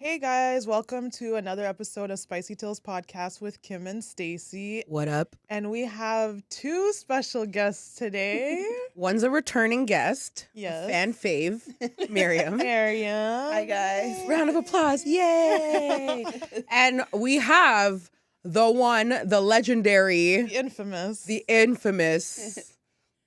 Hey guys, welcome to another episode of Spicy Tales Podcast with Kim and Stacy. What up? And we have two special guests today. One's a returning guest. Yes. A fan fave, Mariam. Mariam. Hi, guys. Round of applause. Yay. And we have the one, the legendary, The infamous.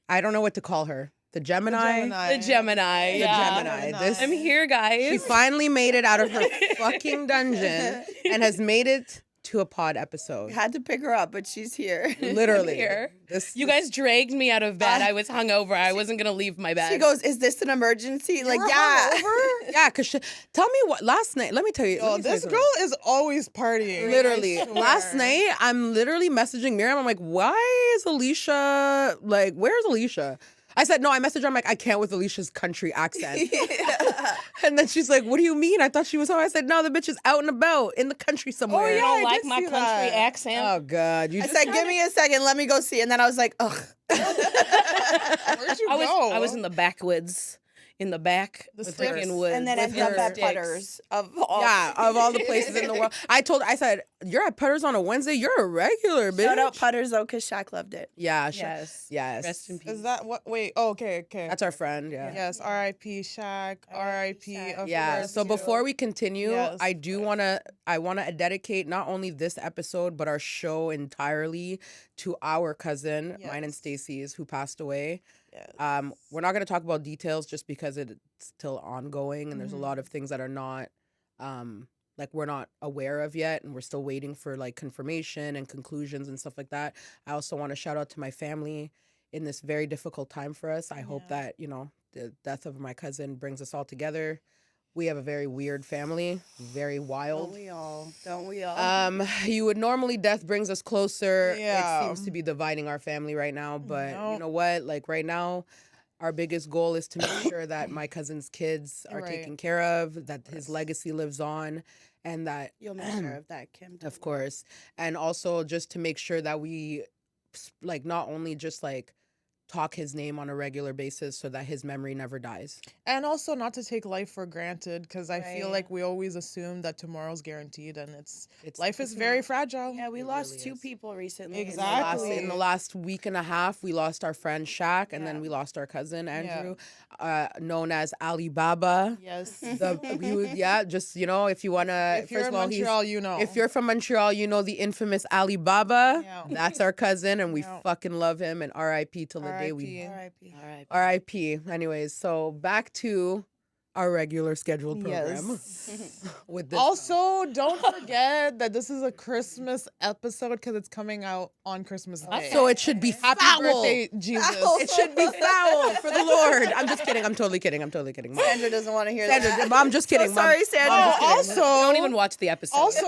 I don't know what to call her. The Gemini. The Gemini. The Yeah. Gemini. I'm here, guys. She finally made it out of her fucking dungeon and has made it to a pod episode. Had to pick her up, but she's here. Literally. Here. This, You guys dragged me out of bed. I was hungover. I wasn't gonna leave my bed. She goes, "Is this an emergency?" Like, were yeah. hungover? yeah, because tell me what, last night, let me tell you. Oh, let me tell you this something. girl is always partying. Literally, I swear. last night I'm literally messaging Mariam. I'm like, why is Alicia like? Where's Alicia? I said no. I messaged her. I'm like, I can't with Alicia's country accent. And then she's like, what do you mean? I thought she was home. I said no. The bitch is out and about in the country somewhere. yeah. you don't I like did my see country that. accent. Oh God, you I just said, "Give me a second. Let me go see." And then I was like, "Ugh." Where'd you go? I was in the backwoods, in the back, The with sticks. freaking woods. And then with ended up her at sticks. Putters of all. yeah, of all the places in the world. I said, you're at Putters on a Wednesday. You're a regular bitch. Shout out Putters though, because Shaq loved it. Yeah, Yes. yes. Rest in peace. Is that what? Wait. Oh, okay. That's our friend. Yeah. Yes. R.I.P. Shaq. R.I.P. Shaq. of Yeah. course, So too. before we continue, Yes, I do please. wanna dedicate not only this episode but our show entirely to our cousin, mine and Yes. Stacy's, who passed away. Yes. We're not gonna talk about details just because it's still ongoing and there's a Mhm. lot of things that are not like we're not aware of yet and we're still waiting for like confirmation and conclusions and stuff like that. I also want to shout out to my family in this very difficult time for us. I hope Yeah. that, the death of my cousin brings us all together. We have a very weird family, very wild. Don't we all? Don't we all? You would normally death brings us closer. Yeah. It seems to be dividing our family right now, but No. you know what? Like right now, our biggest goal is to make sure that my cousin's kids are Right. taken care of, that his Yes. legacy lives on, and that You'll make sure of that, Kim. of course, and also just to make sure that we like not only just like talk his name on a regular basis so that his memory never dies. And also not to take life for granted, because I feel Right. like we always assume that tomorr's guaranteed, and It's life is it's very not. fragile. Yeah, we It lost really two is. people recently. Exactly. In the last week and a half, we lost our friend Shaq, and then Yeah. we lost our cousin Yeah. Andrew, known as Alibaba. Yes. Just if you wanna, If you're first in of all, Montreal, you know. if you're from Montreal, you know the infamous Alibaba. Yeah. That's our cousin, and we Yeah. fucking love him. And R.I.P. till the day we R.I.P. R.I.P. All right. R.I.P. Anyways, so back to our regular scheduled program. Yes. With this, Also, don't forget that this is a Christmas episode because it's coming out on Christmas Day. so it should be Happy foul. birthday, Jesus. Foul. It should be foul for the Lord. I'm just kidding. I'm totally kidding. Mom. Sandra doesn't want to hear Sandra, that. Mom, just kidding. So Mom. sorry, Sandra. Mom, Oh, just kidding. also, Don't even watch the episode. also,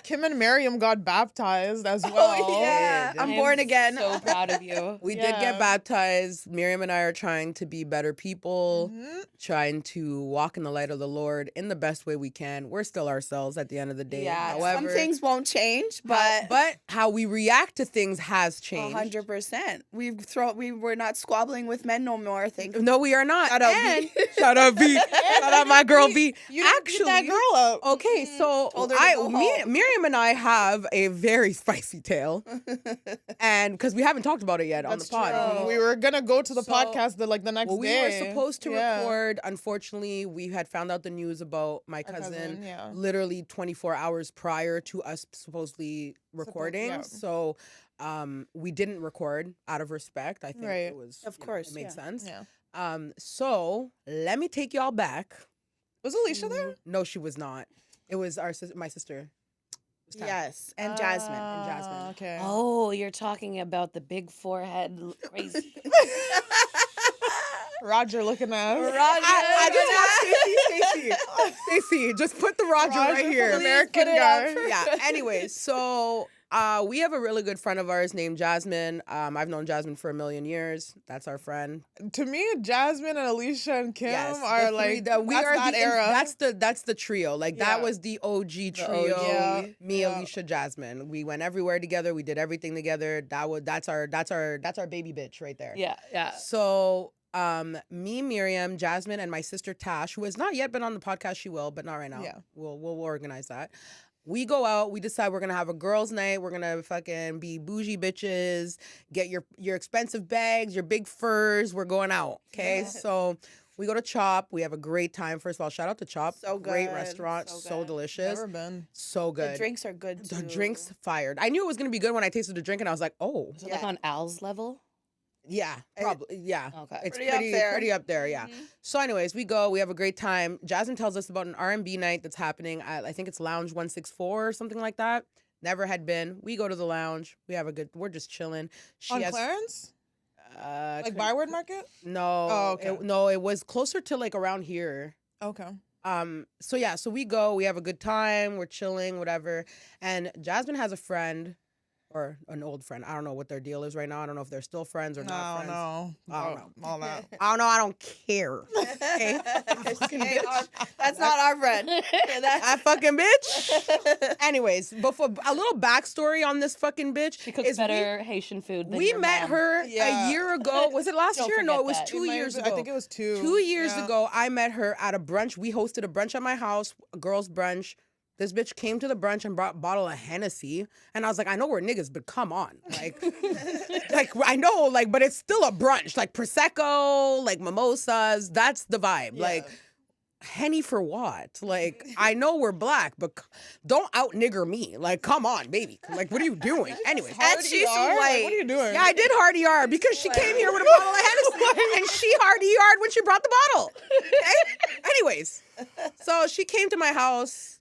Kim and Mariam got baptized as well. Oh, yeah. did. I'm I born am again. So proud of you. We did Yeah. get baptized. Miriam and I are trying to be better people, Mhm. trying to walk in the light of the Lord in the best way we can. We're still ourselves at the end of the day. Yeah, However, some things won't change, but but how we react to things has changed. 100%. We were not squabbling with men no more. Thank No, we are not. Shout out And- V. Shout out V. Shout out my girl V. You didn't beat that girl up. Okay, so Told her to go home. Miriam and I have a very spicy tale, and because we haven't talked about it yet on the That's pod. true. We were gonna go to the So- podcast the next Well, we day. were supposed to Yeah. record. Unfortunately, we had found out the news about my Our cousin, yeah. literally 24 hours prior to us supposedly recording. yeah. So we didn't record out of respect. I think Right. it was, Of you know, course, it made yeah. sense. Yeah. So let me take y'all back. Was Alicia there? No, she was not. It was my sister. It was Tab. Yes, and Jasmine. Jasmine. Okay. Oh, you're talking about the big forehead crazy. Roger looking at us. I just want Stacy, just put the Roger right Roger here. from American put it guy. up. Yeah. Anyways, so we have a really good friend of ours named Jasmine. I've known Jasmine for a million years. That's our friend. To me, Jasmine and Alicia and Kim Yes, are the three like that we that's are that the era. that's the trio. Like Yeah. that was the OG trio. Yeah. Me, Yeah. Alicia, Jasmine. We went everywhere together. We did everything together. That's our baby bitch right there. Yeah, yeah. So Me, Miriam, Jasmine, and my sister Tash, who has not yet been on the podcast. She will, but not right now. Yeah. We'll organize that. We go out. We decide we're gonna have a girls' night. We're gonna fucking be bougie bitches. Get your expensive bags, your big furs. We're going out. Okay, so we go to Chop. We have a great time. First of all, shout out to Chop. So Great good. restaurant. So So good. delicious. Never been. So good. The drinks are good too. The drinks fired. I knew it was gonna be good when I tasted the drink, and I was like, oh, Is it like Yeah. on Al's level? yeah, probably, yeah. Okay. It's Pretty up there. pretty up there, yeah. So, anyways, we go. We have a great time. Jasmine tells us about an R&B night that's happening at, I think it's Lounge 164 or something like that. Never had been. We go to the lounge. We have a good. We're just chilling. On Clarence? Like Byward Market? No. Oh, okay. It was closer to like around here. Okay. So yeah, so we go. We have a good time. We're chilling, whatever. And Jasmine has a friend. Or an old friend. I don't know what their deal is right now. I don't know if they're still friends or not friends. No. I don't know. All that. I don't know. I don't care. Okay? Okay, that's not our friend. That fucking bitch. Anyways, before a little backstory on this fucking bitch. She cooks better Haitian food than We your met mom. her Yeah. a year ago. Was it last Don't year? No, forget it was that. 2 years ago. I think it was 2. 2 years Yeah. ago, I met her at a brunch. We hosted a brunch at my house, a girls' brunch. This bitch came to the brunch and brought a bottle of Hennessy. And I was like, I know we're niggas, but come on. Like, I know, like, but it's still a brunch. Like, Prosecco, like, mimosas. That's the vibe. Yeah. Like, Henny for what? Like, I know we're black, but don't out nigger me. Like, come on, baby. Like, what are you doing? Anyway. And she's Like, white. what are you doing? Yeah, I did hard ER because she came here with a bottle of Hennessy and she hard ER'd when she brought the bottle. Okay? Anyways, so she came to my house,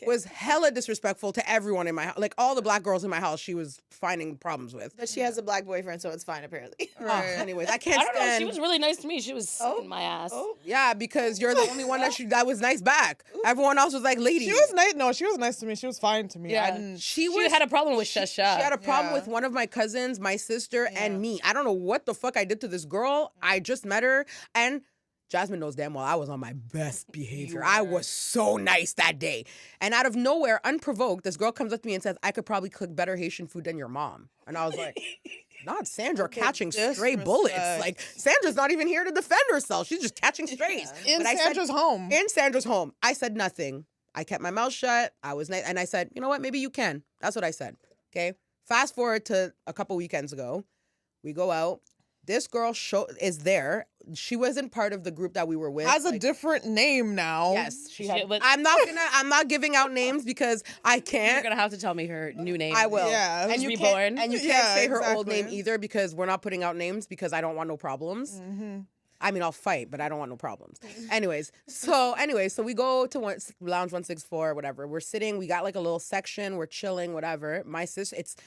was hella disrespectful to everyone in my house. Like all the black girls in my house, she was finding problems with. But she has a black boyfriend, so it's fine apparently. Anyways, I can't I don't know. stand. She was really nice to me. She was sucking my ass. Yeah, because you're the only one that was nice back. Everyone else was like, lady. She was nice. No, she was nice to me. She was fine to me. Yeah. I didn't. She Had a problem with Shasha. She had a problem Yeah. with one of my cousins, my sister, and me. I don't know what the fuck I did to this girl. I just met her, and Jasmine knows damn well I was on my best behavior. I was so nice that day. And out of nowhere, unprovoked, this girl comes up to me and says, I could probably cook better Haitian food than your mom. And I was like, not Sandra catching stray bullets. Like, Sandra's not even here to defend herself. She's just catching strays. In But I said- Sandra's home. In Sandra's home. I said nothing. I kept my mouth shut. I was nice. And I said, you know what? Maybe you can. That's what I said. Okay. Fast forward to a couple weekends ago. We go out. This girl is there. She wasn't part of the group that we were with. Has a different name now. Yes, she had. but- I'm not giving out names because I You're can't. gonna have to tell me her new name. I will. Yeah. And you Reborn. can't Yeah, say her old exactly. name either because we're not putting out names because I don't want no problems. Mm-hmm. I mean, I'll fight, but I don't want no problems. Anyways, so we go to Lounge 164, whatever. We're sitting. We got like a little section. We're chilling, whatever. My sister. It's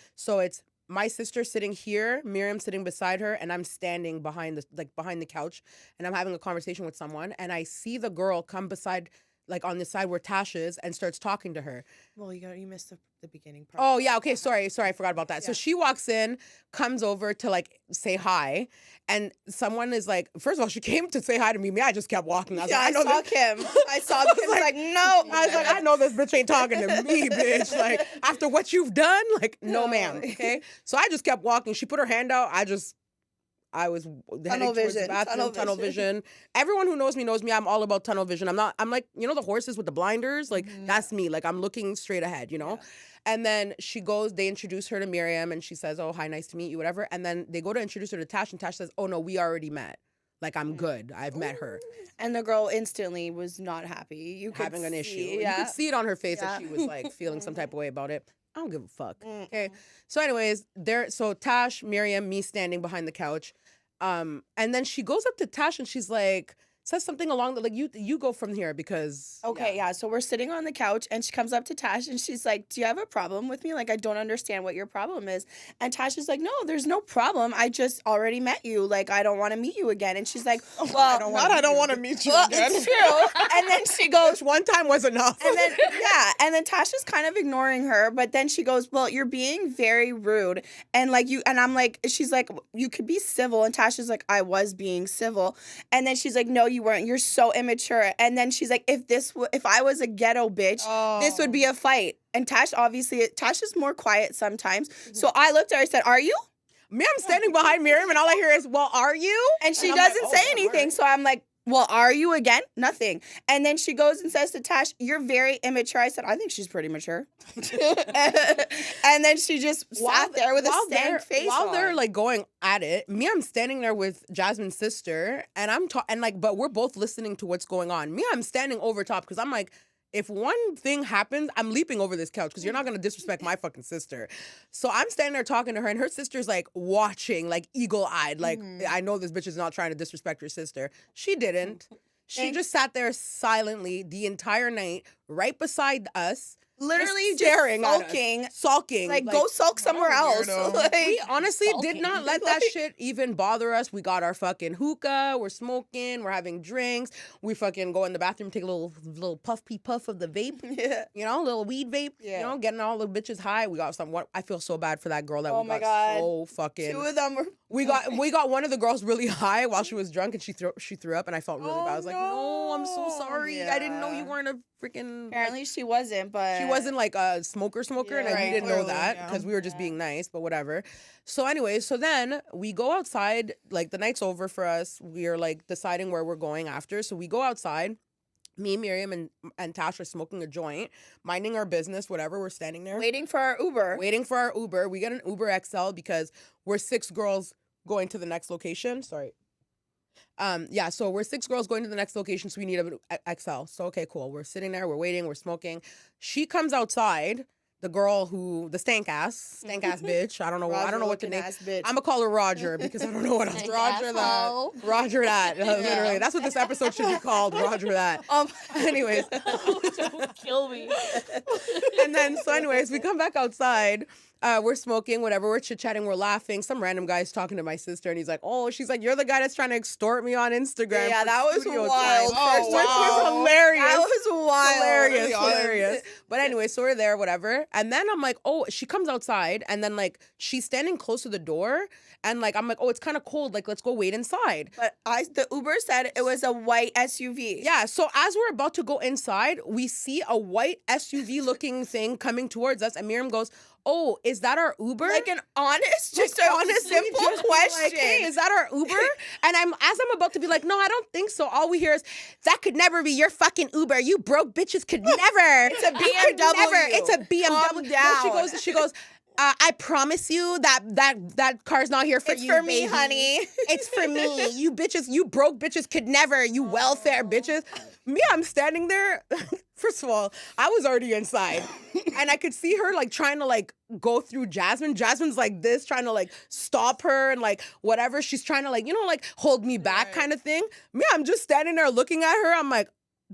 my sister sitting here, Mariam sitting beside her, and I'm standing behind the couch, and I'm having a conversation with someone, and I see the girl come beside, like on the side where Tash is, and starts talking to her. Well, you missed the beginning part. Oh yeah, okay, sorry, I forgot about that. So she walks in, comes over to like say hi, and someone is like, first of all, she came to say hi to me. I just kept walking. I was Yeah, like, I saw Kim. I saw Kim. I was like, no. I was like, I know this bitch ain't talking to me, bitch. Like, after what you've done, like, no, ma'am. Okay. So I just kept walking. She put her hand out. I was heading towards the bathroom, tunnel vision. Everyone who knows me knows me. I'm all about tunnel vision. I'm like, you know, the horses with the blinders? Like, that's me. Like, I'm looking straight ahead, you know? Yeah. And then they introduce her to Mariam, and she says, oh, hi, nice to meet you, whatever. And then they go to introduce her to Tash, and Tash says, oh, no, we already met. Like, I'm good. I've met her. And the girl instantly was not happy. You could having an issue. Yeah. You could see it on her face that she was like feeling some type of way about it. I don't give a fuck. Okay. So anyways, so Tash, Mariam, me standing behind the couch. And then she goes up to Tash and she's like, says something along the, like, you go from here because. Okay, yeah. So we're sitting on the couch and she comes up to Tash and she's like, do you have a problem with me? Like, I don't understand what your problem is. And Tash is like, no, there's no problem. I just already met you. Like, I don't want to meet you again. And she's like, well, I don't want to meet you well, again. it's true. And then she goes, one time was enough. and then, yeah. And then Tash is kind of ignoring her. But then she goes, well, you're being very rude. And like and I'm like, she's like, you could be civil. And Tash is like, I was being civil. And then she's like, no, you weren't. You're so immature. And then she's like, if I was a ghetto bitch, this would be a fight. And Tash is more quiet sometimes. So I looked at her, I said, are you? Me, I'm standing behind Mariam, and all I hear is, well, are you? And she I'm like, doesn't oh, say yeah, anything. word. So I'm like, well, are you again? Nothing. And then she goes and says to Tash, you're very immature. I said, I think she's pretty mature. And then she just sat there with a stank face While on. they're like going at it, me, I'm standing there with Jasmine's sister, and but we're both listening to what's going on. Me, I'm standing over top because I'm like, if one thing happens, I'm leaping over this couch because you're not gonna disrespect my fucking sister. So I'm standing there talking to her, and her sister's like watching, like eagle-eyed, like I know this bitch is not trying to disrespect her sister. She didn't. She just sat there silently the entire night, right beside us. Literally just staring at us, sulking. sulking. Like, go sulk somewhere else. weirdo. Like, We honestly did Sulking. not let that shit even bother us. We got our fucking hookah. We're smoking. We're having drinks. We fucking go in the bathroom, take a little puff of the vape. yeah. You know, a little weed vape. Yeah. You know, getting all the bitches high. We got some. I feel so bad for that girl that Oh we my got God. so fucking. Two of them were. We got one of the girls really high while she was drunk, and she threw up, and I felt really bad. I was like, no, I'm so sorry. I didn't know you Yeah. weren't a freaking. Apparently she wasn't, but. She wasn't like a smoker, and Yeah, we right, didn't know clearly, that yeah. because we were just being nice, but whatever. So anyway, so then we go outside, like the night's over for us. We are like deciding where we're going after. So we go outside. Me, Miriam, and Tash are smoking a joint, minding our business, whatever. We're standing there. Waiting for our Uber. Waiting for our Uber. We get an Uber XL because we're 6 girls going to the next location. Sorry. Yeah, so we're 6 girls going to the next location, so we need an XL. So okay, cool. We're sitting there, we're waiting, we're smoking. She comes outside, the girl the stank ass bitch. I don't know what to name. Bitch. I'm gonna call her Roger because I don't know what else. Stank Roger asshole. that. Roger that. Literally. That's what this episode should be called. Roger that. Anyways. Don't kill me. And then, so anyways, we come back outside. We're smoking, whatever. We're chit-chatting. We're laughing. Some random guy's talking to my sister, and he's like, oh, she's like, you're the guy that's trying to extort me on Instagram. Yeah, for that was studio wild. time." Oh, First Which was wow. hilarious. That was wild. Hilarious, Really hilarious. But anyway, so we're there, whatever. And then I'm like, oh, she comes outside, and then like she's standing close to the door, and like I'm like, oh, it's kind of cold. Like, let's go wait inside. But the Uber said it was a white SUV. Yeah, so as we're about to go inside, we see a white SUV looking thing coming towards us, and Miriam goes, oh, is that our Uber? Like an honest, just Like, a honestly, simple just be question. Like, hey, is that our Uber? And I'm about to be like, no, I don't think so. All we hear is, that could never be your fucking Uber. You broke bitches could never. It's a You could BMW. never. It's a BMW. Calm No, down. she goes. I promise you that car's not here for It's you, for me, baby. honey. It's for me. You bitches, you broke bitches could never. You welfare bitches. Me, I'm standing there. First of all, I was already inside, and I could see her like trying to like go through Jasmine. Jasmine's like this, trying to like stop her and like whatever. She's trying to like, you know, like hold me back kind of thing. Me, I'm just standing there looking at her. I'm like,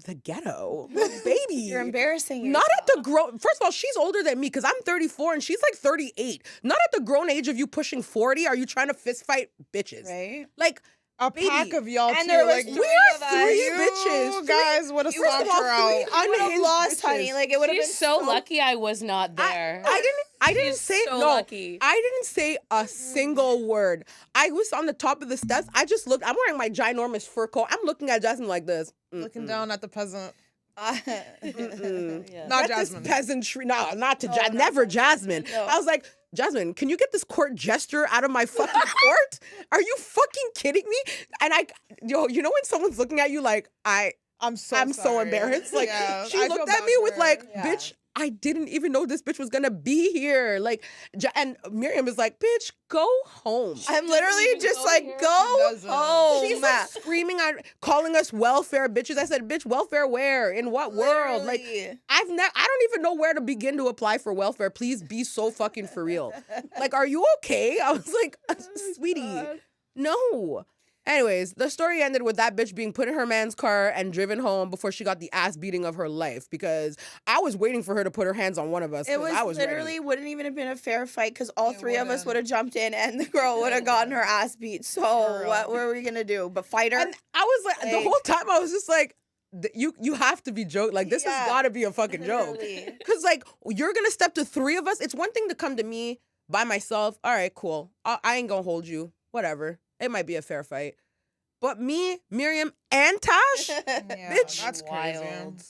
the ghetto, baby. You're embarrassing Not yourself. at the grown. First of all, she's older than me because I'm 34 and she's like 38. Not at the grown age of you pushing 40. Are you trying to fist fight bitches? Right? Like A baby. pack of y'all And too. there was Like, three we are of us. 3 you bitches. guys would have First of stomped all, her out. 3 You would have unhinged lost, bitches. honey. Like, it would have been She's so lucky I was not there. I didn't She's say so no. lucky. I didn't say a single word. I was on the top of the steps. I just looked. I'm wearing my ginormous fur coat. I'm looking at Jasmine like this. Looking down at the peasant. Yeah. Not Get this Jasmine. peasantry. No, not to No, Jasmine. not Never Jasmine. No. I was like, Jasmine, can you get this court gesture out of my fucking court? Are you fucking kidding me? And you know when someone's looking at you like, I'm so so embarrassed. Like Yeah, she I feel looked at bad me for with her. like, Yeah. bitch, I didn't even know this bitch was gonna be here. Like, and Miriam is like, bitch, go home. I'm literally even just go like, here. go She doesn't. home. She's like screaming at, calling us welfare bitches. I said, bitch, welfare where? In what world? Like, Literally. I don't even know where to begin to apply for welfare. Please be so fucking for real. Like, are you okay? I was like, sweetie, no. Anyways, the story ended with that bitch being put in her man's car and driven home before she got the ass beating of her life because I was waiting for her to put her hands on one of us. It 'cause was, I was literally ready. wouldn't even have been a fair fight because all It 3 of us wouldn't. would have jumped in and the girl would have gotten her ass beat. So For real. what were we gonna do? But fight her? And I was like, the Like- whole time I was just like, you have to be joking. Like, this Yeah. has got to be a fucking joke. Literally. Because, like, you're going to step to 3 of us. It's one thing to come to me by myself. All right, cool. I ain't going to hold you. Whatever. It might be a fair fight. But me, Miriam, and Tash, Yeah, bitch. that's crazy. Wild.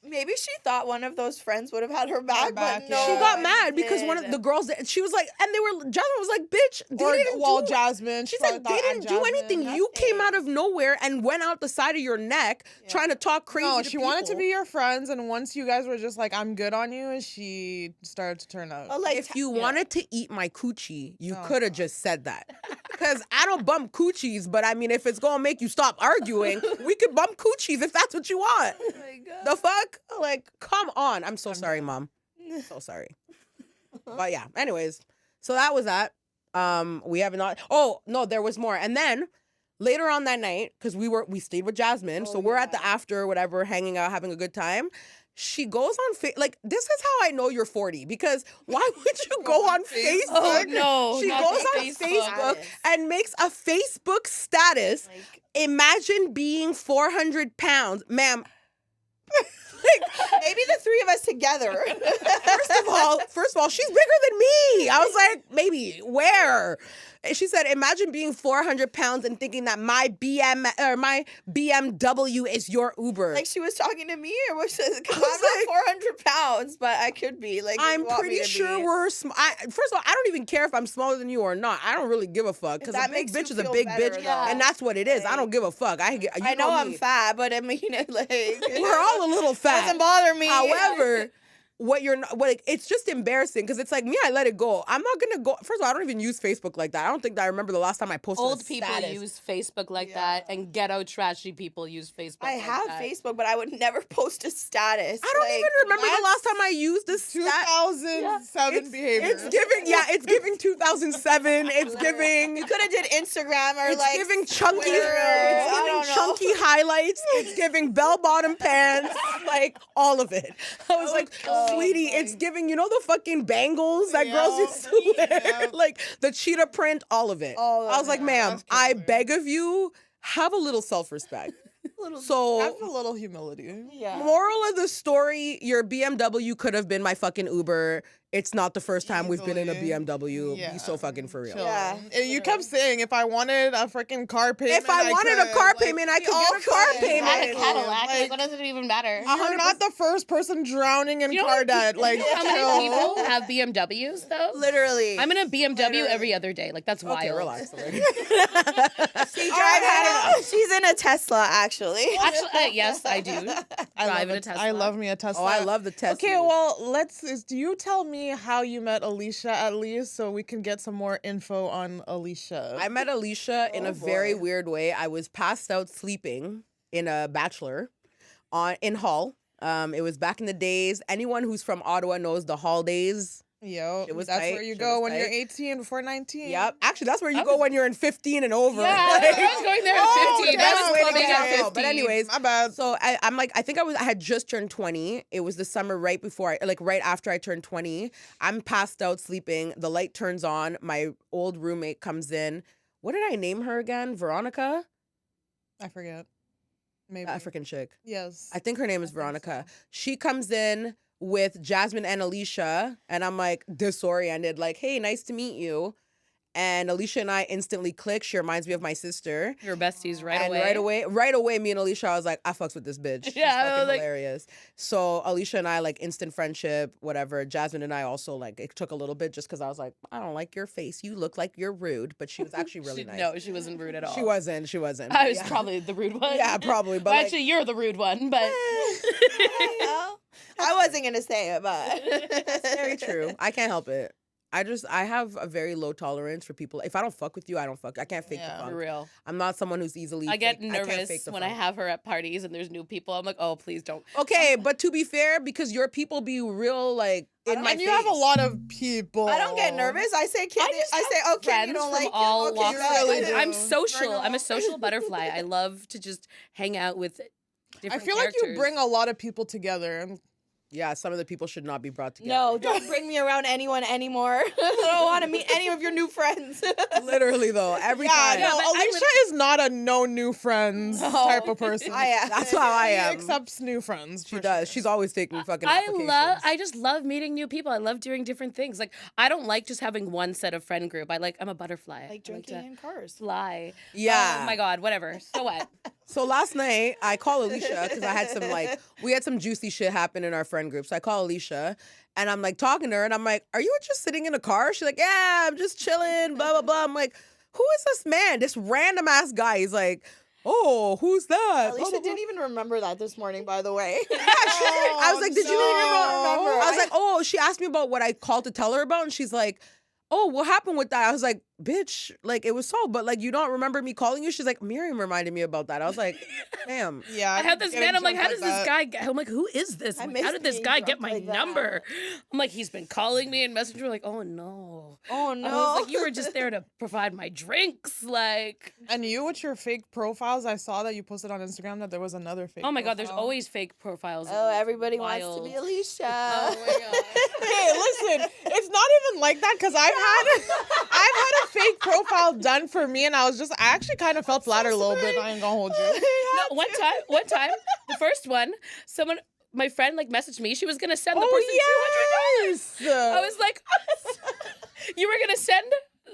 Maybe she thought one of those friends would have had her back, back, but yeah. no. She got it mad because one of did. the girls, she was like, and they were, Jasmine was like, bitch, they Or didn't well, do Jasmine. She probably said thought they didn't Aunt do Jasmine, anything. You came nothing. out of nowhere and went out the side of your neck trying to talk crazy No, to she wanted to people. be your friends, and once you guys were just like, "I'm good on you," she started to turn up. Oh, like, If you wanted to eat my coochie, you Oh, could have just said that. Because I don't bump coochies, but I mean, if it's gonna make you stop arguing, we could bump coochies if that's what you want. oh my God. The fuck? Like, come on. I'm so sorry, Mom. So sorry. But yeah, anyways. So that was that. We have not. Oh, no, there was more. And then later on that night, because we stayed with Jasmine, so we're at the after, whatever, hanging out, having a good time. She goes on like, this is how I know you're 40, because why would you go on Facebook? Oh no. She not goes the on Facebook Status. and makes a Facebook status. Like, Imagine being 400 pounds. Ma'am, maybe the three of us together. first of all, she's bigger than me. I was like, maybe where? And she said, imagine being 400 pounds and thinking that my BMW is your Uber. Like she was talking to me, or was it? Because I'm was not like- 400 pounds, but I could be. Like, if I'm you want me pretty to sure be. we're first of all, I don't even care if I'm smaller than you or not. I don't really give a fuck, because a That big makes you bitch is a feel big better, bitch, though. and that's what it is. I Like- don't give a fuck. I know I'm me. fat, but I mean, like, We're all a little fat. doesn't bother me. However, it's just embarrassing, because it's like, me, I let it go. I'm not gonna go. First of all, I don't even use Facebook like that. I don't think that I remember the last time I posted Old a people status. use Facebook like that, and ghetto trashy people use Facebook. I like have that. Facebook, but I would never post a status. I don't Like, even remember the last time I used this stat. 2007 behavior. It's giving 2007. It's giving. You could have did Instagram or It's like giving chunky. Twitter, It's I giving don't know. chunky highlights. It's giving bell-bottom pants. Like all of it. I was like, sweetie, it's giving. You know the fucking bangles that girls used to wear, Yeah. like the cheetah print, all of it. All of I was like, it. ma'am, That's I killer. beg of you, have a little self-respect. Have So, a little humility. Yeah. moral of the story: your BMW could have been my fucking Uber. It's not the first time we've been in a Easily. BMW. Yeah. Be so fucking for real. Chill. Yeah, You kept saying if I wanted a freaking car payment, If I wanted a could. car Like, payment, I we could all get a car could. payment. Had a Cadillac. Like, Like, what does it even matter? You're not the first person drowning in You know car how debt. Like, How many chill. people have BMWs though? Literally. I'm in a BMW every other day. Like that's wild. Okay, relax. already. She's in a Tesla, actually. Actually, yes, I do. I love Drive in a it. Tesla. I love me a Tesla. Oh, I love the Tesla. Okay, well, do you tell me how you met Alicia at least, so we can get some more info on Alicia? I met Alicia in a very boy. weird way. I was passed out sleeping in a bachelor in Hull. It was back in the days. Anyone who's from Ottawa knows the Hull days. Yo, Shit was that's tight. where you Shit go was when you're tight. 18 before 19. Yep. Actually, that's where you go when you're in 15 and over. Yeah, I was going there at 15. damn, I was wait a clubbing at minute. 15. But anyways, My bad. so I'm like, I think I had just turned 20. It was the summer right before, right after I turned 20. I'm passed out sleeping. The light turns on. My old roommate comes in. What did I name her again? Veronica? I forget. Maybe. The African chick. Yes. I think her name is Veronica. She comes in with Jasmine and Alicia, and I'm like disoriented, like, hey, nice to meet you. And Alicia and I instantly click. She reminds me of my sister. Your besties right And away. right away, me and Alicia, I was like, I fucks with this bitch. She's Yeah, I was fucking like- hilarious. So Alicia and I, like, instant friendship, whatever. Jasmine and I also, like, it took a little bit just because I was like, I don't like your face. You look like you're rude. But she was actually really nice. No, she wasn't rude at all. She wasn't. I was Yeah. probably the rude one. Yeah, probably. But Well, like, actually, you're the rude one, but Well, I wasn't gonna say it, but that's very true. I can't help it. I have a very low tolerance for people. If I don't fuck with you, I don't fuck. I can't fake Yeah. the for funk. real. I'm not someone who's easily. I get fake- I can't nervous fake the when I funk. have her at parties and there's new people. I'm like, oh, please don't. Okay, but to be fair, because your people be real like in my and you face. have a lot of people. I don't get nervous. I say, kid. just I have say, okay, friends you don't from like all him? Okay, walks you're of right. life. I I'm do. social. I'm a social butterfly. I love to just hang out with I different feel like you characters. bring a lot of people together. And Yeah, some of the people should not be brought together. No, don't bring me around anyone anymore. I don't want to meet any of your new friends. Literally though, every Yeah, time. no, but Alicia is not a no new friends type of person. I am. That's how I She am. accepts new friends. She for does. sure. She's always taking fucking applications. I just love meeting new people. I love doing different things. Like I don't like just having one set of friend group. I'm a butterfly. Like I drinking to in cars. fly. Yeah. Oh my god, whatever. So what? So last night I call Alicia because I had we had some juicy shit happen in our friend group. So I call Alicia and I'm like talking to her and I'm like, "Are you just sitting in a car?" She's like, "Yeah, I'm just chilling." Blah blah blah. I'm like, "Who is this man? This random ass guy?" He's like, "Oh, who's that?" Alicia didn't even remember that this morning, by the way. I was like, "Did you no. remember?" I was like, "Oh." She asked me about what I called to tell her about, and she's like, "Oh, what happened with that?" I was like, "Bitch, like it was solved, but like you don't remember me calling you?" She's like, "Miriam reminded me about that." I was like, "Damn." Yeah, I have this getting man. I'm like, jumped how does this that. guy? I'm like, who is this? I I'm like, miss how did this being guy get drunk my like that. number? I'm like, he's been calling me and messaging me. Like, oh no. Oh I no. was like, you were just there to provide my drinks. Like, And you with your fake profiles, I saw that you posted on Instagram that there was another fake. oh my god, there's profile. always fake profiles. Oh, everybody wants to Wild. be Alicia. Oh my god. Hey, listen, it's not even like that because I've had a fake profile done for me, and I actually kind of felt flattered a little bit. I ain't gonna hold you. No, one time, the first one, my friend like messaged me. She was gonna send the person $200. yes. I was like, you were gonna send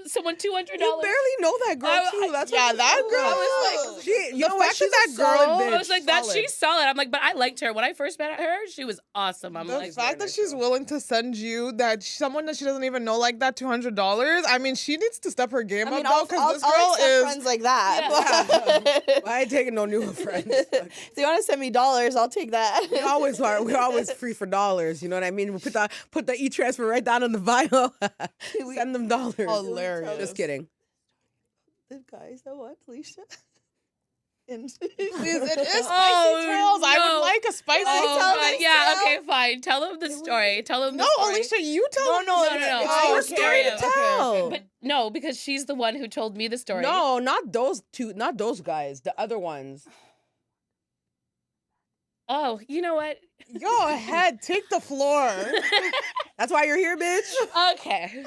someone $200. You barely know that girl too. That's yeah, what that girl. I was like, you know what? fact She's that a that solid girl- bitch. I was like, she's solid. I'm like, but I liked her. When I first met her, she was awesome. I'm The like, fact that she's willing to send you someone that she doesn't even know like that $200. I mean, she needs to step her game up though, because this girl I'll accept is. friends like that. I ain't taking no new friends. If they want to send me dollars, I'll take that. We always are. We're always free for dollars. You know what I mean? We put the e-transfer right down in the bio. Send them dollars. Hilarious. Just kidding. The guys that want Alicia. It is spicy Oh, trails. I no. would like a spicy. oh, tell God. this Yeah, tale? okay, fine. Tell them the story. Tell them the No, story. Alicia, you tell them. no. It's Oh, your okay, story to okay, tell. okay. But no, because she's the one who told me the story. No, not those two. Not those guys. The other ones. Oh, you know what? Go ahead, take the floor. That's why you're here, bitch. Okay.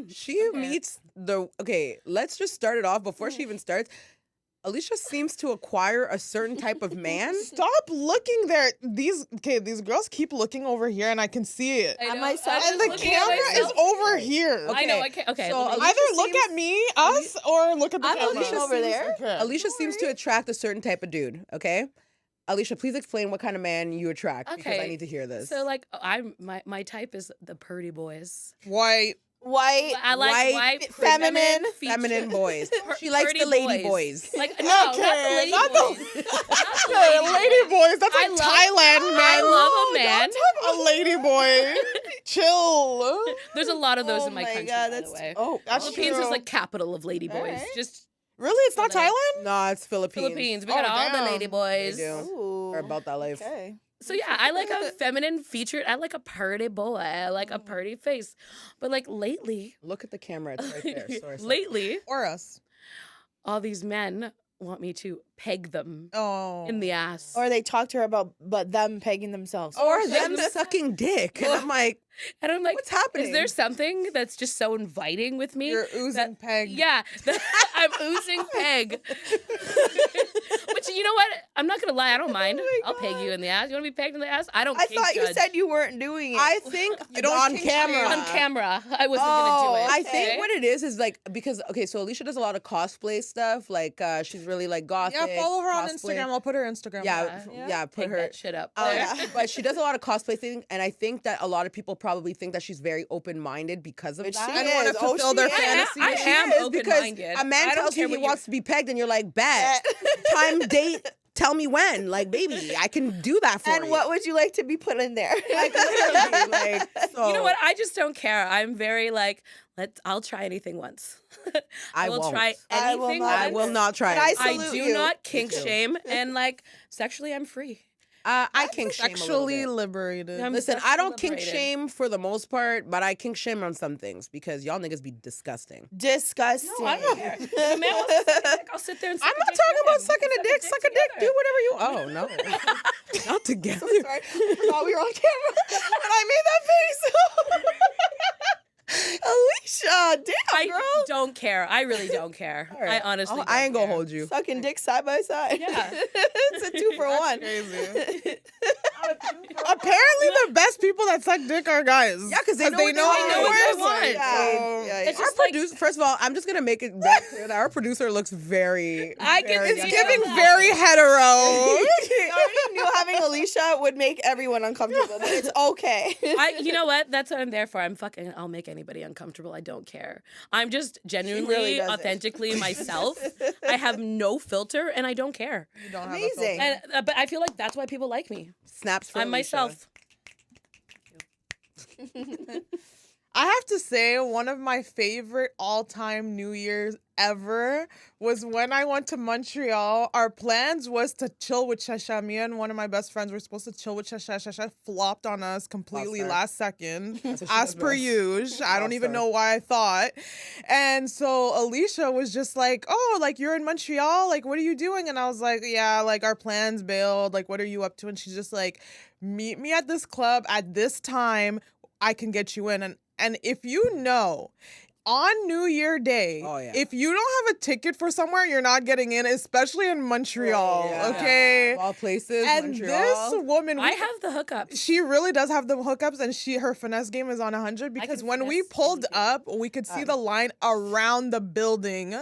She meets the. Okay, let's just start it off before she even starts. Alicia seems to acquire a certain type of man. Stop looking there. These girls keep looking over here, and I can see it. I Am know. I I'm sad? just And the looking at camera is myself. over here. I know. Okay. So let me- Alicia Either look seems- at me, us, or look at the I'm camera. looking over there. Okay. Alicia seems to attract a certain type of dude. Okay, Alicia, please explain what kind of man you attract because I Okay. need to hear this. So like, my type is the purdy boys. White. White. I like White, white, feminine, feminine boys. Per- She likes pretty the lady boys. Like no, not the Okay, lady not the- boys. Not the Lady boys. That's I like love- Thailand, man. I love a man. A lady boy. Chill. There's a lot of those Oh in my my country, God, by that's the way. Oh, That's Philippines true. is like capital of lady boys. Alright. Just Really? It's not No. Thailand? no, it's Philippines. Philippines. We got all damn. the lady boys. They do. Ooh. Or about that life. Okay. So yeah, I like a feminine featured. I like a pretty boy. I like Mm. a pretty face. But like lately, Look at the camera. It's right there. Sorry. lately, Or us. all these men want me to peg them Oh. in the ass. Or they talk to her about them pegging themselves. Or them sucking dick. And I'm like, and I'm like, what's happening? is there something that's just so inviting with me? You're oozing peg. Yeah, I'm oozing peg. But you know what? I'm not gonna lie. I don't mind. my I'll peg God. you in the ass. You want to be pegged in the ass? I don't. I kink thought you judge. said you weren't doing it. I think You don't on kink camera. shame. on camera. I wasn't gonna do it. I think okay? what it is like because okay, so Alicia does a lot of cosplay stuff. Like she's really like gothic. Yeah, follow her on cosplay. Instagram. I'll put her Instagram. Yeah, on. yeah, put Peg her. that shit up. But she does a lot of cosplay things, and I think that a lot of people probably think that she's very open-minded because of Which that. she And want to is. Oh, fulfill she their is. fantasy. I She am is, because open-minded. a man I don't tells you care he what you- wants to be pegged, and you're like, bet. Time, date, tell me when. Like, baby, I can do that for And you. what would you like to be put in there? Like, literally, like, so You know what? I just don't care. I'm very like, I'll try anything once. I will won't. try I will anything not. I once. will not try And I it. I salute do you. not kink too. shame, and like sexually, I'm free. I kink shame a little Sexually bit. liberated. I'm Listen, I sexually don't kink liberated. shame for the most part, but I kink shame on some things because y'all niggas be disgusting. Disgusting. No, I don't care. If a man wants to suck a dick, I'll sit there and suck I'm a not dick talking with about him. sucking a dick. Suck a dick. Do together. whatever you. Oh no, not together. Sorry, I forgot we were on camera when I made that face. Alicia, damn, I girl. don't care. I really don't care. All right. I honestly don't I ain't gonna care. hold you. Sucking dick side by side. Yeah. It's a 2-for-1. Crazy. Apparently, the best people that suck dick are guys. Yeah, 'cause they know what they how want. it They know what works. they want. Yeah. It's Our just like producer, first of all, I'm just gonna make it very clear that our producer looks very. I can very see It's it. giving very hetero. I already knew having Alicia would make everyone uncomfortable, but it's okay. you know what? That's what I'm there for. I'll make anybody uncomfortable. I don't care. I'm just genuinely, really doesn't. authentically myself. I have no filter, and I don't care. You don't have a Amazing. filter. And but I feel like that's why people like me. Snaps for I'm Alicia. myself. I have to say, one of my favorite all-time New Year's ever was when I went to Montreal. Our plans was to chill with Shasha. Me and one of my best friends were supposed to chill with Shasha. Shasha flopped on us completely Lost her. last second, That's what she as does per best. usual. I don't Lost even her. know why I thought. And so Alicia was just like, oh, like, you're in Montreal? Like, what are you doing? And I was like, yeah, like, our plans bailed. Like, what are you up to? And she's just like, meet me at this club at this time. I can get you in. And if you know, on New Year Day, Oh, yeah. if you don't have a ticket for somewhere, you're not getting in, especially in Montreal, Yeah. okay? Of all places, And Montreal. this woman, I have the hookup. she really does have the hookups, and her finesse game is on 100 because can when we finesse pulled anything. up, we could see the line around the building.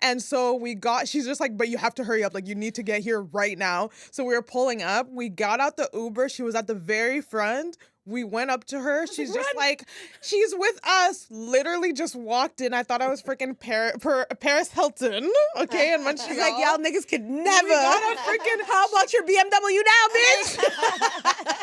And so she's just like, but you have to hurry up. Like, you need to get here right now. So we were pulling up. We got out the Uber. She was at the very front. We went up to her. She's just like, she's with us. Literally just walked in. I thought I was freaking Paris Hilton, okay, in Montreal. She's like, y'all niggas could never. We got a freaking. How about your BMW now, bitch?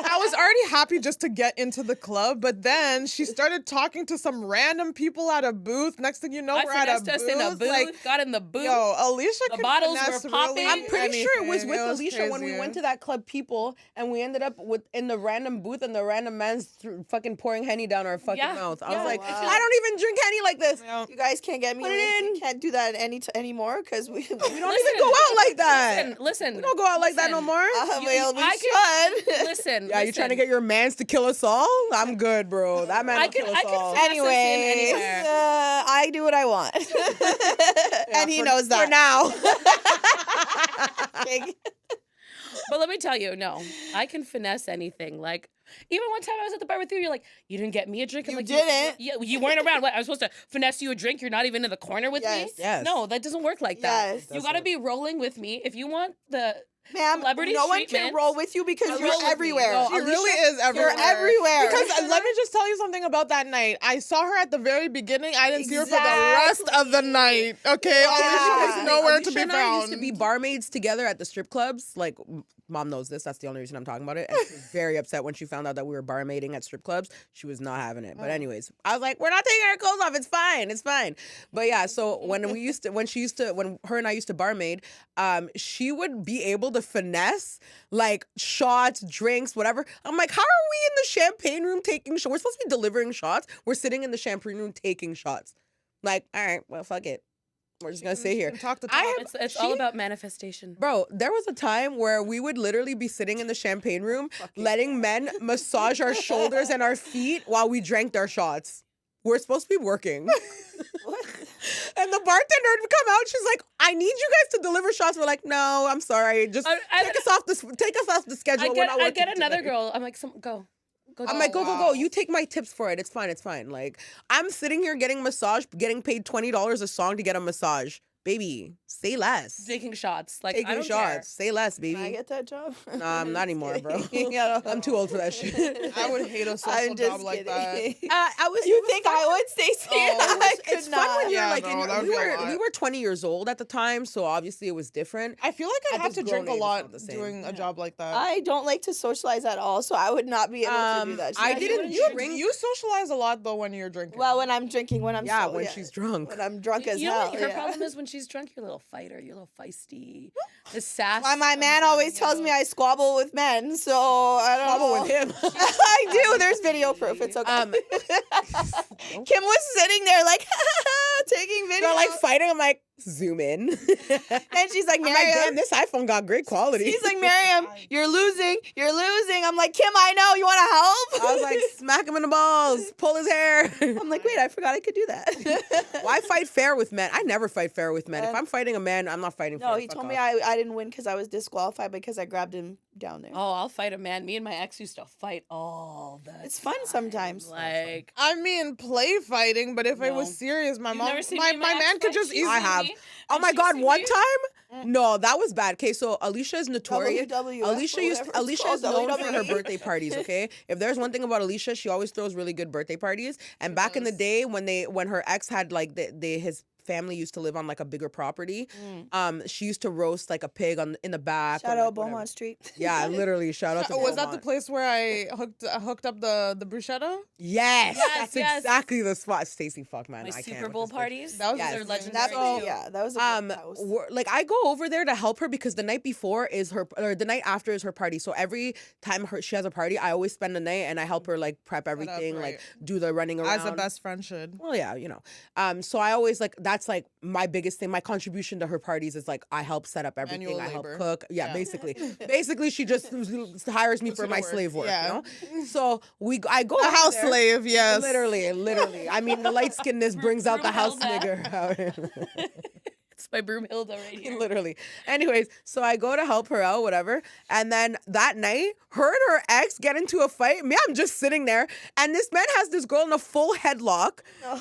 I was already happy just to get into the club, but then she started talking to some random people at a booth. Next thing you know, I we're at a finessed us booth. in a booth. Like, got in the booth. yo, Alicia The could bottles finesse were popping. really I'm pretty sure it was anything. with It was Alicia when we crazy. went to that club People, and we ended up in the random booth, and the random man's fucking pouring Henny down our fucking Yeah, mouth. I yeah. was like, Wow. I don't even drink Henny like this. Yeah. You guys can't get me. Put it in. We can't do that anymore because we We don't even go out like that. Listen. We don't go out like that no listen. more. well, we I should. Listen. Yeah, you trying to get your mans to kill us all? I'm good, bro. That man I will can- kill I us can all. fit- Anyways, anywhere. I do what I want, and he knows that For now. But let me tell you, no, I can finesse anything. Like, even one time I was at the bar with you, you're like, you didn't get me a drink. I'm You like, didn't. You weren't around. What? I was supposed to finesse you a drink. You're not even in the corner with Yes. me. Yes. No, that doesn't work like that. Yes. You got to be rolling with me if you want the. Ma'am, Celebrity no one can treatment. roll with you because Roll you're with me. everywhere. No, She really is everywhere. You're everywhere. Because let me just tell you something about that night. I saw her at the very beginning. I didn't see her for the rest of the night. Okay, Yeah. Alicia was nowhere to Alicia be and I used to found. be barmaids together at the strip clubs. Like, mom knows this. That's the only reason I'm talking about it. And she was very upset when she found out that we were barmaiding at strip clubs. She was not having it. But anyways, I was like, we're not taking our clothes off. It's fine. It's fine. But yeah, so when her and I used to barmaid, she would be able to finesse like shots, drinks, whatever. I'm like, how are we in the champagne room taking shots? We're supposed to be delivering shots. We're sitting in the champagne room taking shots. Like, all right, well, fuck it. We're just gonna sit here. Talk to I talk. have- It's all about manifestation. Bro, there was a time where we would literally be sitting in the champagne room, letting men massage our shoulders and our feet while we drank their shots. We're supposed to be working. And the bartender would come out. She's like, "I need you guys to deliver shots." We're like, "No, I'm sorry. Just take us off the schedule. We're not I working get another today." girl. I'm like, go. I'm like, go. You take my tips for it. It's fine. Like, I'm sitting here getting massaged, getting paid $20 a song to get a massage. Baby, say less. Taking shots. Like, I Taking don't shots. Say less, baby. Can I get that job? Nah, I'm not anymore, bro. Yeah, I'm too old for that shit. I would hate a social I'm just job like kidding. that. I was. You think I would, Stacey? Oh, I could It's not. fun when you're Yeah, like, no, that would be a lot. we were 20 years old at the time, so obviously it was different. I feel like I'd At have to this drink a grown age, it's lot not the same. doing a job like that. I don't like to socialize at all, so I would not be able to do that. I shit. didn't You drink. you socialize a lot though when you're drinking. Well, when I'm drinking, when I'm Yeah, sober, when she's drunk. when I'm drunk as You know hell. what her yeah. problem is when she's drunk, you're a little fighter. You're a little feisty. The sass. Why my man always tells me I squabble with men, so I don't Squabble know. with him. I do. There's video proof. It's okay. Kim was sitting there like taking video. They're like fighting. I'm like, zoom in. And she's like, I'm like, Mariam. damn, this iPhone got great quality. He's like, Mariam, you're losing. You're losing. I'm like, Kim, I know. You want to help? I was like, smack him in the balls, pull his hair. I'm like, wait, I forgot I could do that. Why fight fair with men? I never fight fair with men. If I'm fighting a man, I'm not fighting fair. No, he Fuck told off. me I didn't win because I was disqualified because I grabbed him down there. Oh, I'll fight a man. Me and my ex used to fight all the It's fun sometimes. Like, I mean, play fighting, but if it No. was serious, my You've mom, never seen my me and my man ex could fight? just She's easily. I have. me. Oh And my she's God, seen one me. time? No, that was bad. Okay, so Alicia is notorious. WWF Alicia or used whatever it's Alicia called, is known for her WWE. birthday parties, okay? If there's one thing about Alicia, she always throws really good birthday parties. And back in the day when her ex had like his family used to live on like a bigger property, she used to roast like a pig in the back. Shout or, out like, Beaumont whatever. Street. Yeah, literally. Shout out to Was that the Beaumont. place where I hooked up the bruschetta? Yes, Yes, that's yes. exactly the spot. Stacey, fuck man, My I can't Super with Bowl this bitch. parties. That was Yes. They're amazing. legendary. That's too. yeah, that was a good house. Like I go over there to help her because the night before is her, or the night after is her party. So every time she has a party, I always spend the night and I help her like prep everything, right. like do the running around. As a best friend should. Well, yeah, you know. So I always like that's like my biggest thing. My contribution to her parties is like I help set up everything. Manual I help labor. cook. Yeah, Yeah. basically she just hires me Puts for you to my work. slave work. Yeah. You know. So I go A over house there. slave, yes. Literally. I mean, the light skinnedness brings out the house Brunhilde. nigger. It's my Broomhilda right here. Literally. Anyways, so I go to help her out, whatever. And then that night, her and her ex get into a fight. Me, I'm just sitting there. And this man has this girl in a full headlock. I'm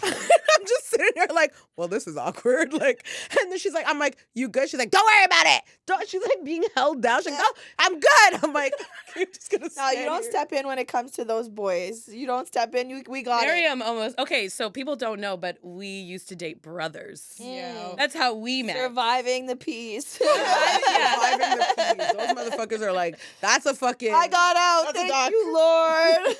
just sitting there like, well, this is awkward. Like, and then she's like, I'm like, you good? She's like, don't worry about it. She's like being held down. She's like, no, I'm good. I'm like, you're just going to No, stand you don't here. step in when it comes to those boys. You don't step in. We got it. Mariam almost. Okay, so people don't know, but we used to date brothers. Yeah. That's how we met. Surviving the peace. Surviving the peas. Those motherfuckers are like, that's a fucking. I got out. That's a Thank doc. you, Lord.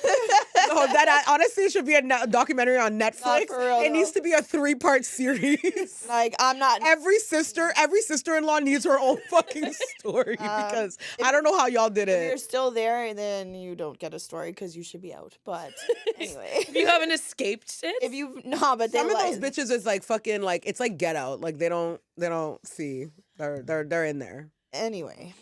No, that honestly should be a documentary on Netflix. for real, it needs though. to be a 3-part series. Like, I'm not. Every sister-in-law needs her own fucking story because I don't know how y'all did If you're it. still there, then you don't get a story because you should be out. But anyway, You haven't escaped it. if you no, but they Some of like, those bitches is like fucking like it's like Get Out. Like they don't see. They're in there. Anyway,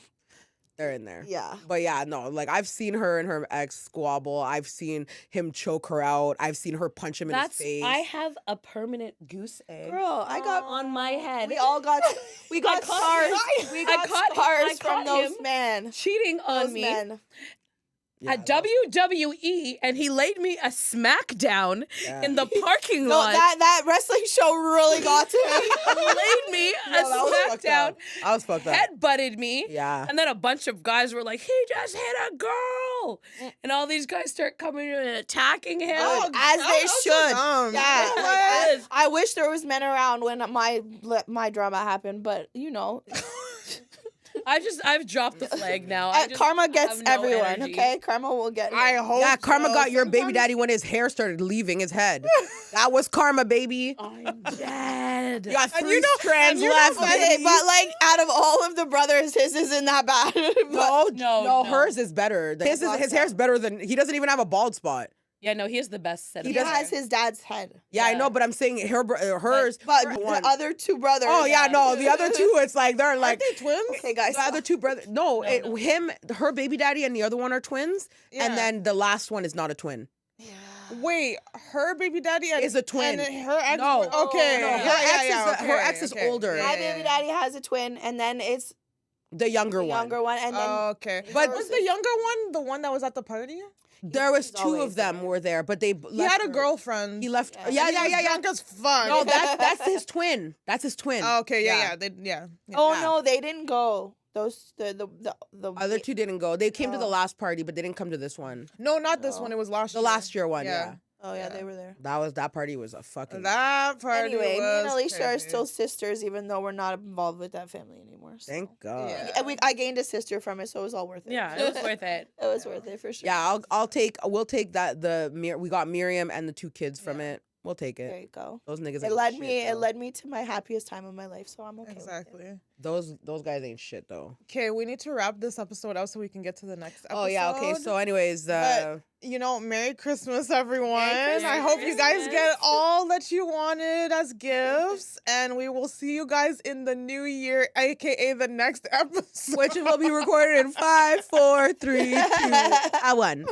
They're in there. yeah. But yeah, no, like I've seen her and her ex squabble. I've seen him choke her out. I've seen her punch him in his face. I have a permanent goose egg. Girl, I got. on my head. We all got. We got caught scars. him. We I got caught- scars I from caught those him. men. cheating on Those me men. Yeah, at WWE, and he laid me a smackdown in the parking No, lot. that wrestling show really got to me. laid me a that was fucked smackdown, up. I was fucked up. headbutted me. Yeah. And then a bunch of guys were like, he just hit a girl. And all these guys start coming in and attacking him. As that they was so should. dumb. Yeah, You know like, what? I wish there was men around when my drama happened, but you know, I've dropped the flag now. I just karma gets have no everyone. energy. Okay, karma will get. I you. hope. Yeah, karma so. got your baby Sometimes- daddy when his hair started leaving his head. That was karma, baby. I'm dead. You got And 3 strands and you know left, what? baby. But like, out of all of the brothers, his isn't that bad. But No. hers is better. His hair's better than he doesn't even have a bald spot. Yeah, no, he has the best set of he hair. has his dad's head. Yeah, I Yeah. know, but I'm saying hers. But her the one. other two brothers. Oh yeah, no, the other two, it's like they're like Aren't they twins? Okay, guys. the other two brothers. No, him, her baby daddy, and the other one are twins, Yeah. and then the last one is not a twin. Wait, her baby daddy Is a twin. And her ex. No. Okay. No, her Yeah, ex yeah, is her okay, ex is okay. older. My baby daddy has a twin, and then it's The younger the one. younger one, and then Okay. But- was the younger one the one that was at the party? There was He's 2 always of them there. were there, but they He had a her. girlfriend. He left. Yeah. Yeah, And yeah, he yeah, was yeah. drunk as fuck. No, that's his twin. That's his twin. Okay, yeah. Yeah. oh Yeah. no, they didn't go. Those the Other 2 didn't go. They came to the Oh. last party, but they didn't come to this one. No, not this No. one. It was last The year. last year one, yeah. Oh yeah, Yeah. they were there. That party was a fucking. That party Anyway, me and was Alicia are crazy. still sisters, even though we're not involved with that family anymore. So. Thank God. Yeah. Yeah, I gained a sister from it, so it was all worth it. Yeah, it was worth it. It was worth it for sure. we'll take that. We got Miriam and the 2 kids from it. We'll take There it. you go. Those niggas It ain't led shit, me. It though. led me to my happiest time of my life, so I'm okay. With it. Exactly. Those guys ain't shit though. Okay, we need to wrap this episode up so we can get to the next episode. Oh yeah. Okay. So, anyways, But, Merry Christmas, everyone. Christmas. I hope you guys Christmas. get all that you wanted as gifts. And we will see you guys in the new year, aka the next episode. which will be recorded in 5, 4, 3, 2, 1.